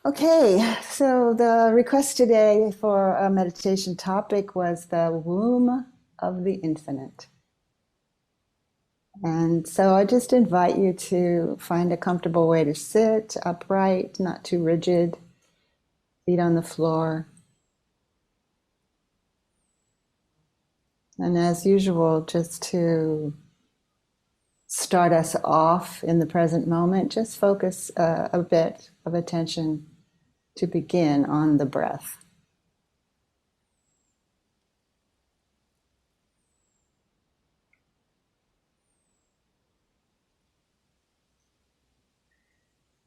Okay, so the request today for a meditation topic was the womb of the infinite. And so I just invite you to find a comfortable way to sit upright, not too rigid, feet on the floor. And as usual, just to start us off in the present moment, just focus a bit of attention to begin on the breath.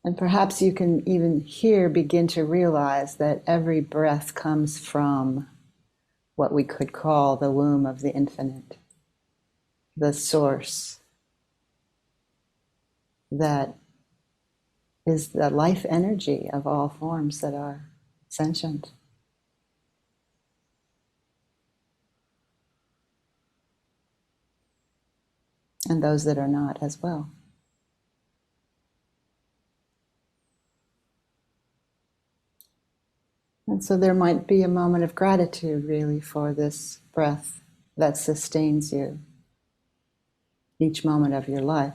And perhaps you can even here begin to realize that every breath comes from what we could call the womb of the infinite, the source that is the life energy of all forms that are sentient. And those that are not as well. And so there might be a moment of gratitude really for this breath that sustains you each moment of your life.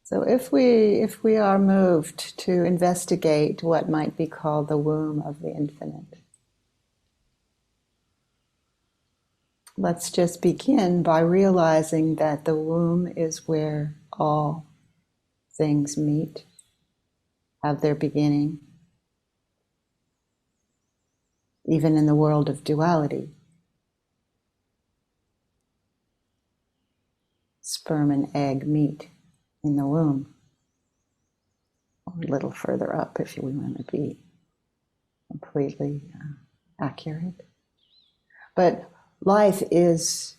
So if we are moved to investigate what might be called the womb of the infinite, let's just begin by realizing that the womb is where all things meet, have their beginning, even in the world of duality. Sperm and egg meet in the womb, or a little further up if we want to be completely accurate. But life is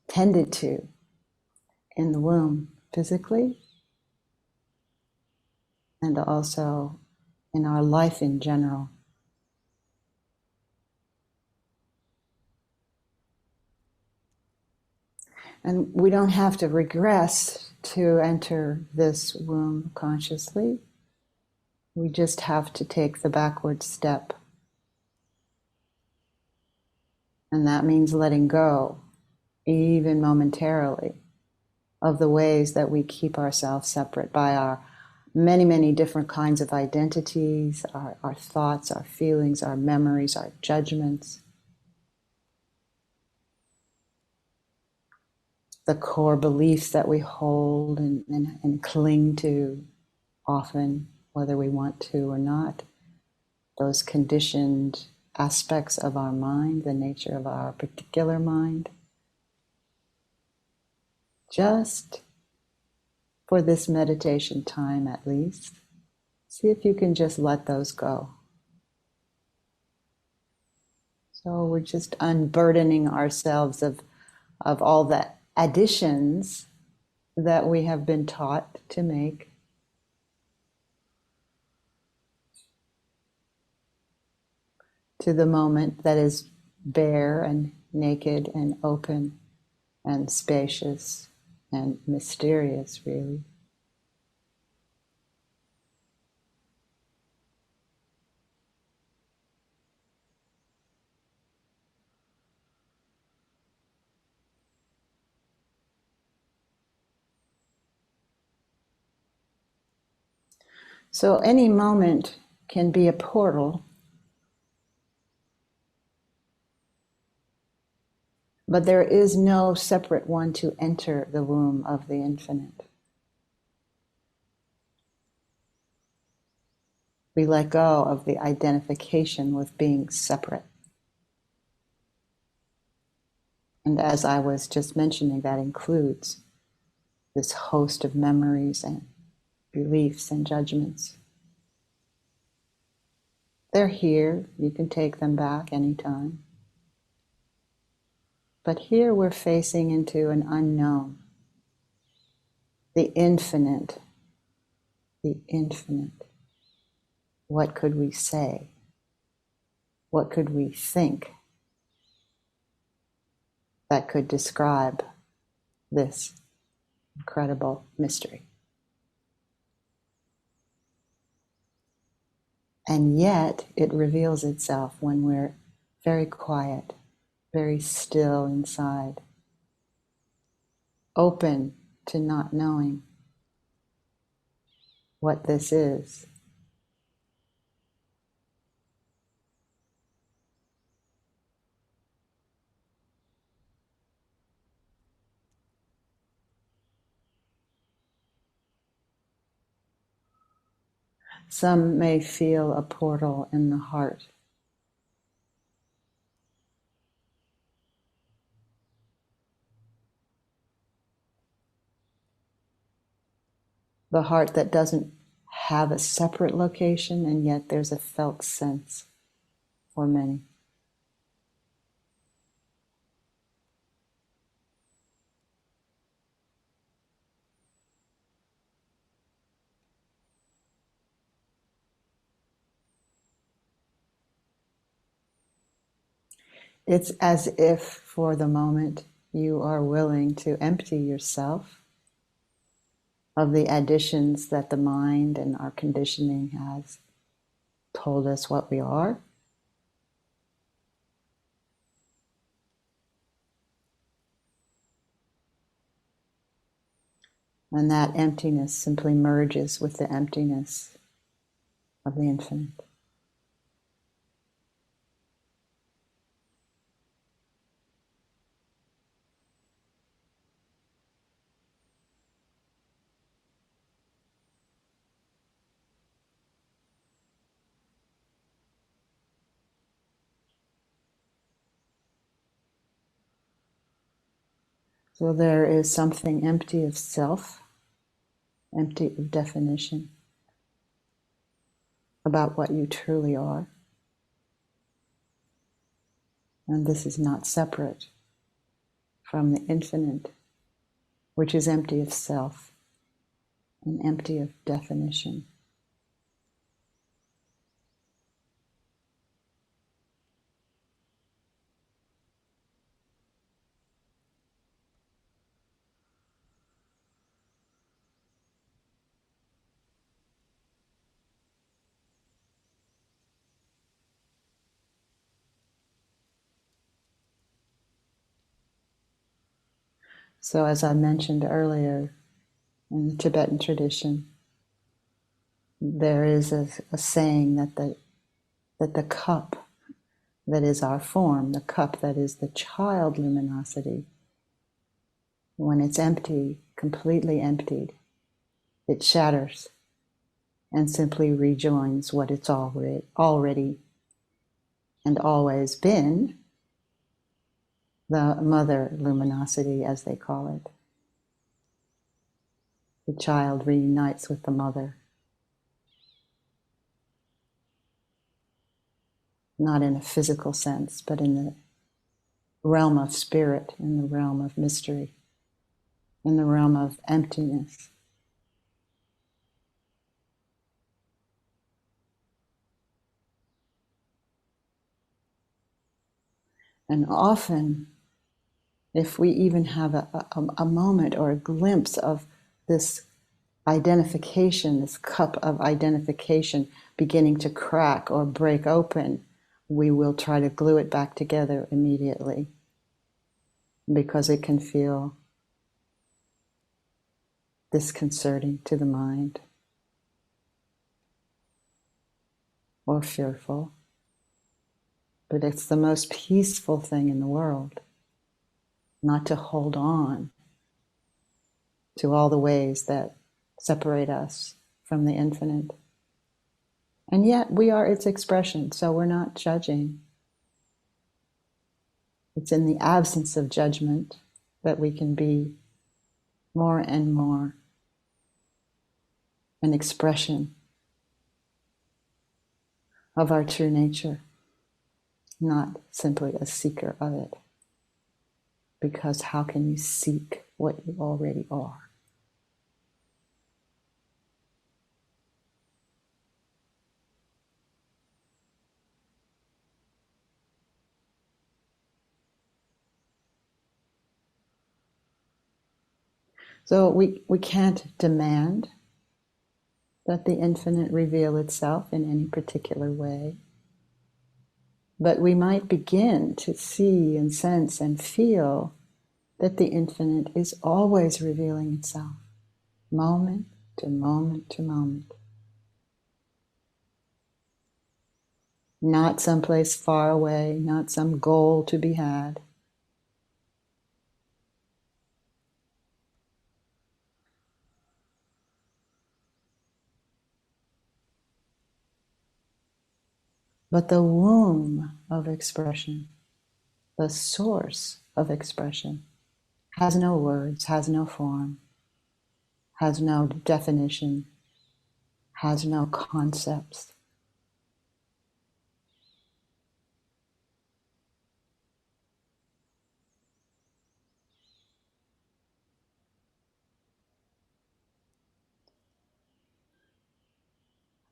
tended to in the womb physically and also in our life in general. And we don't have to regress to enter this womb consciously. We just have to take the backward step. And that means letting go, even momentarily, of the ways that we keep ourselves separate by our many, many different kinds of identities, our thoughts, our feelings, our memories, our judgments. The core beliefs that we hold and cling to often, whether we want to or not. Those conditioned aspects of our mind, the nature of our particular mind. Just for this meditation time at least, see if you can just let those go. So we're just unburdening ourselves of all the additions that we have been taught to make. To the moment that is bare and naked and open and spacious and mysterious, really. So any moment can be a portal, but there is no separate one to enter the womb of the infinite. We let go of the identification with being separate. And as I was just mentioning, that includes this host of memories and beliefs and judgments. They're here, you can take them back anytime. But here we're facing into an unknown, the infinite, the infinite, what could we say? What could we think that could describe this incredible mystery? And yet it reveals itself when we're very quiet, very still inside, open to not knowing what this is. Some may feel a portal in the heart. The heart that doesn't have a separate location, and yet there's a felt sense for many. It's as if for the moment you are willing to empty yourself of the additions that the mind and our conditioning has told us what we are. And that emptiness simply merges with the emptiness of the infinite. So there is something empty of self, empty of definition about what you truly are. And this is not separate from the infinite, which is empty of self and empty of definition. So as I mentioned earlier, in the Tibetan tradition, there is a saying that the cup that is our form, the cup that is the child luminosity, when it's empty, completely emptied, it shatters and simply rejoins what it's already and always been, the mother luminosity, as they call it. The child reunites with the mother, not in a physical sense, but in the realm of spirit, in the realm of mystery, in the realm of emptiness. And often, if we even have a moment or a glimpse of this identification, this cup of identification beginning to crack or break open, we will try to glue it back together immediately because it can feel disconcerting to the mind or fearful. But it's the most peaceful thing in the world not to hold on to all the ways that separate us from the infinite. And yet we are its expression, so we're not judging. It's in the absence of judgment that we can be more and more an expression of our true nature, not simply a seeker of it. Because how can you seek what you already are? So we can't demand that the infinite reveal itself in any particular way. But we might begin to see and sense and feel that the infinite is always revealing itself, moment to moment to moment. Not someplace far away, not some goal to be had. But the womb of expression, the source of expression, has no words, has no form, has no definition, has no concepts.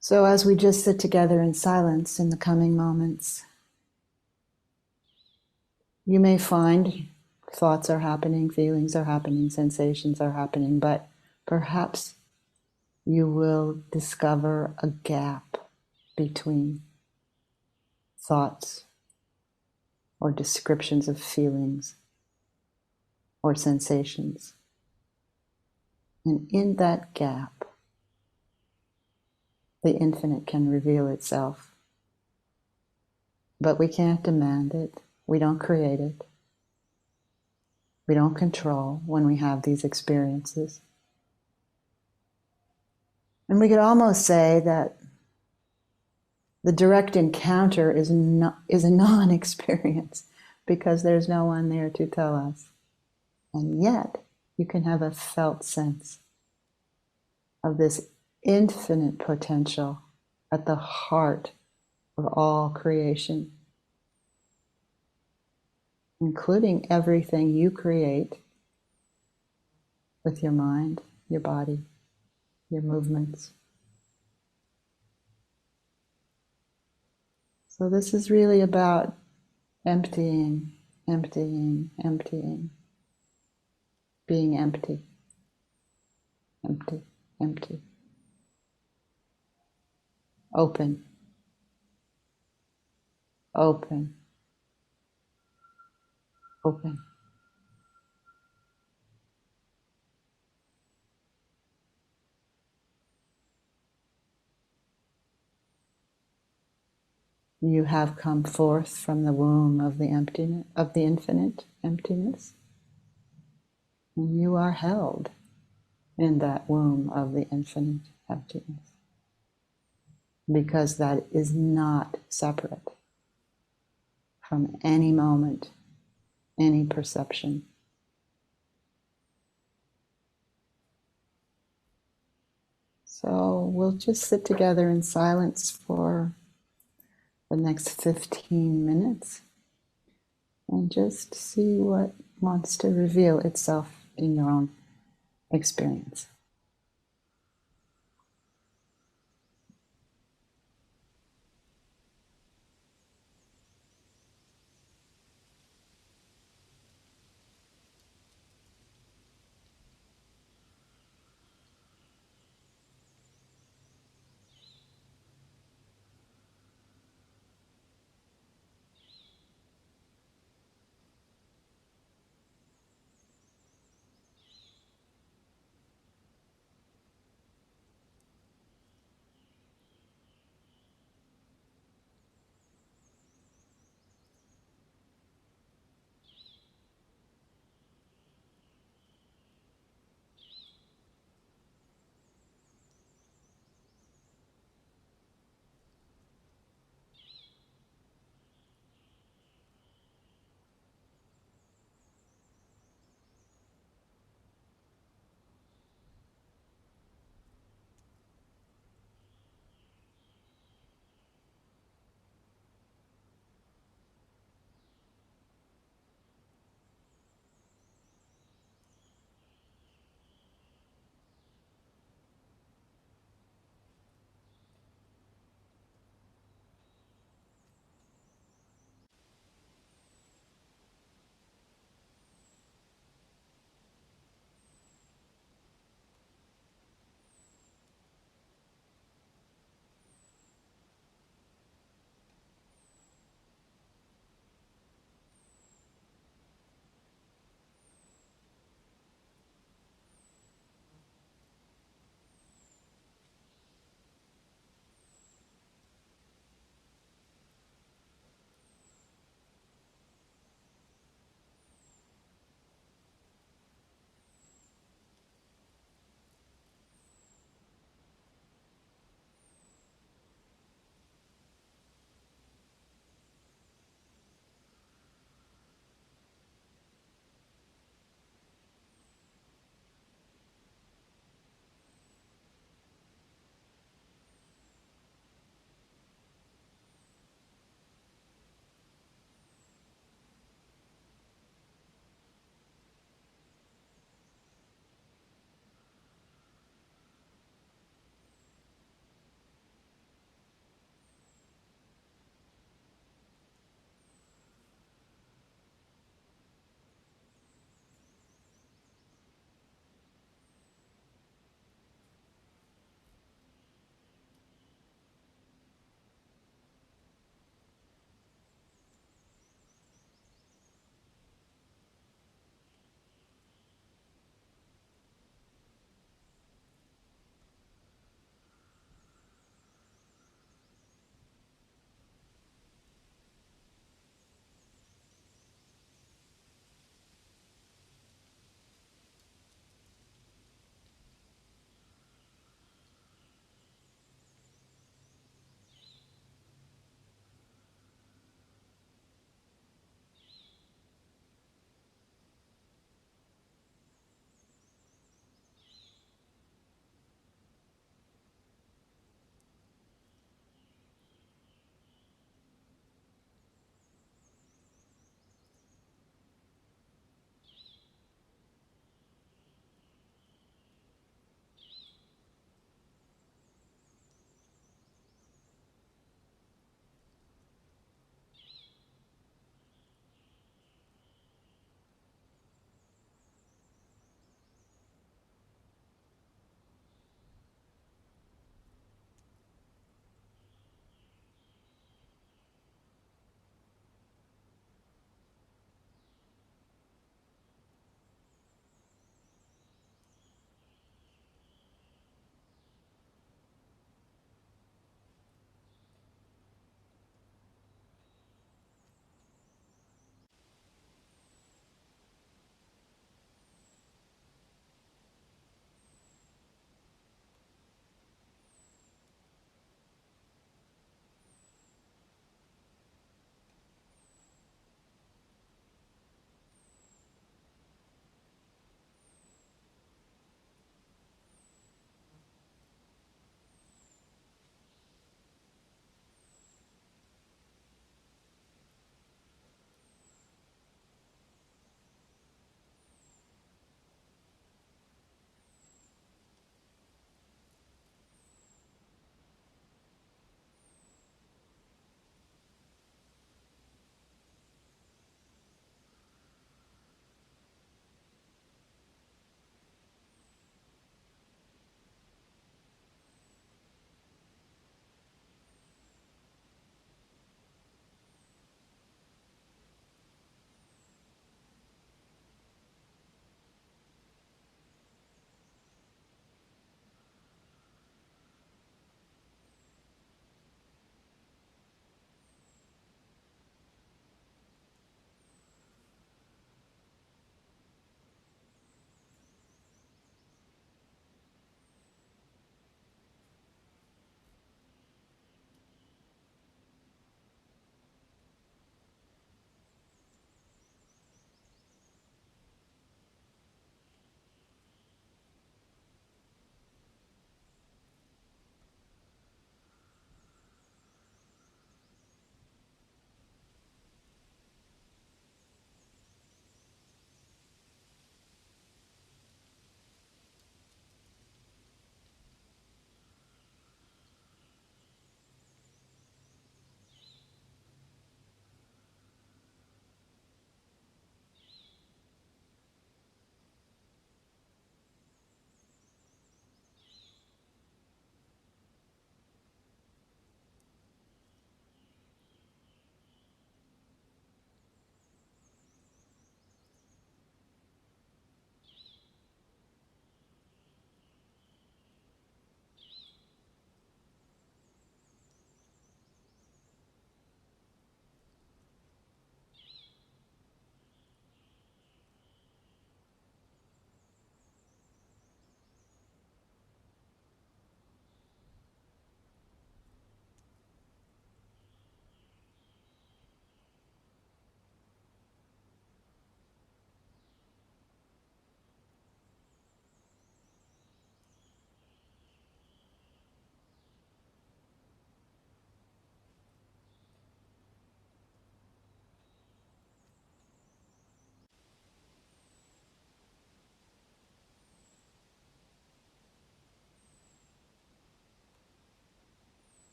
So as we just sit together in silence in the coming moments, you may find thoughts are happening, feelings are happening, sensations are happening, but perhaps you will discover a gap between thoughts or descriptions of feelings or sensations. And in that gap, the infinite can reveal itself. But we can't demand it. We don't create it. We don't control when we have these experiences. And we could almost say that the direct encounter is a non-experience because there's no one there to tell us. And yet, you can have a felt sense of this infinite potential at the heart of all creation, including everything you create with your mind, your body, your movements. So this is really about emptying, emptying, emptying, being empty, empty, empty, open, open, open. You have come forth from the womb of the emptiness, of the infinite emptiness, and you are held in that womb of the infinite emptiness, because that is not separate from any moment, any perception. So we'll just sit together in silence for the next 15 minutes and just see what wants to reveal itself in your own experience.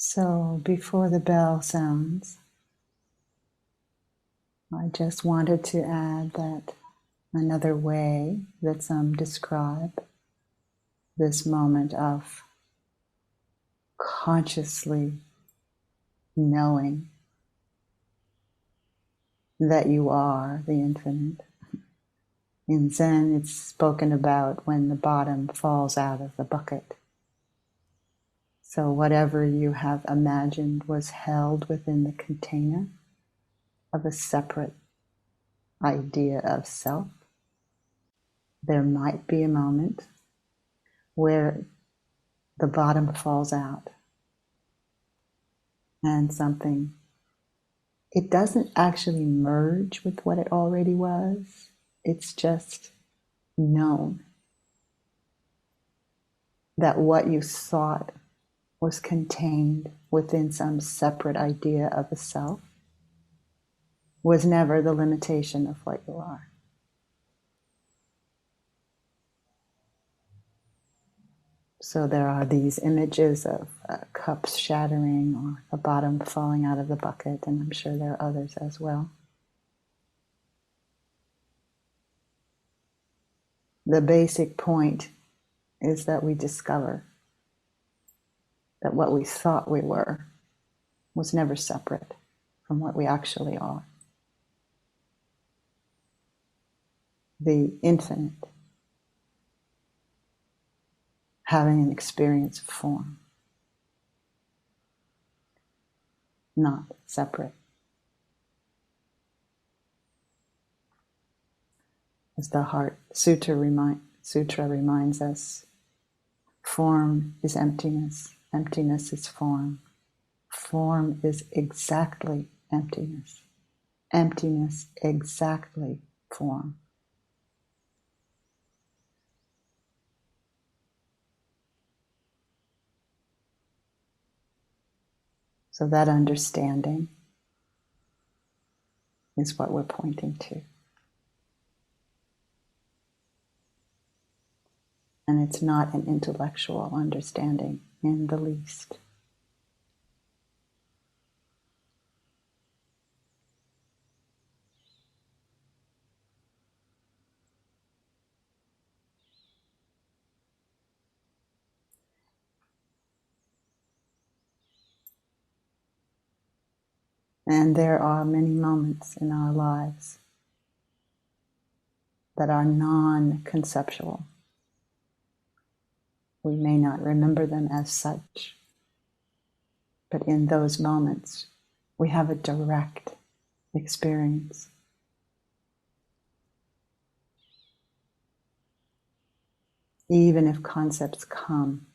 So before the bell sounds, I just wanted to add that another way that some describe this moment of consciously knowing that you are the infinite. In Zen, it's spoken about when the bottom falls out of the bucket. So whatever you have imagined was held within the container of a separate idea of self, there might be a moment where the bottom falls out and something, it doesn't actually merge with what it already was. It's just known that what you thought was contained within some separate idea of a self was never the limitation of what you are. So there are these images of cups shattering or the bottom falling out of the bucket, and I'm sure there are others as well. The basic point is that we discover that what we thought we were was never separate from what we actually are. The infinite having an experience of form, not separate. As the Heart Sutra reminds us, form is emptiness, emptiness is form. Form is exactly emptiness, emptiness exactly form. So that understanding is what we're pointing to. And it's not an intellectual understanding in the least. And there are many moments in our lives that are non-conceptual. We may not remember them as such, but in those moments, we have a direct experience. Even if concepts come,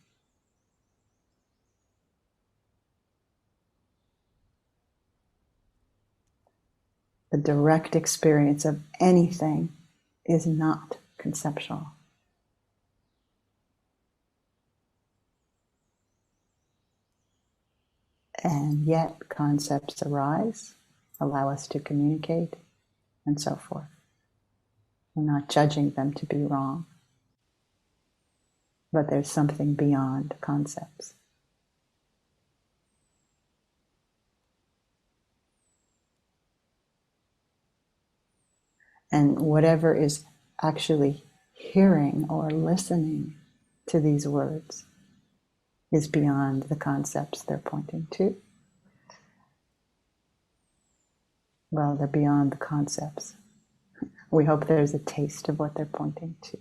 the direct experience of anything is not conceptual. And yet concepts arise, allow us to communicate, and so forth. We're not judging them to be wrong, but there's something beyond concepts. And whatever is actually hearing or listening to these words is beyond the concepts they're pointing to. Well, they're beyond the concepts. We hope there's a taste of what they're pointing to.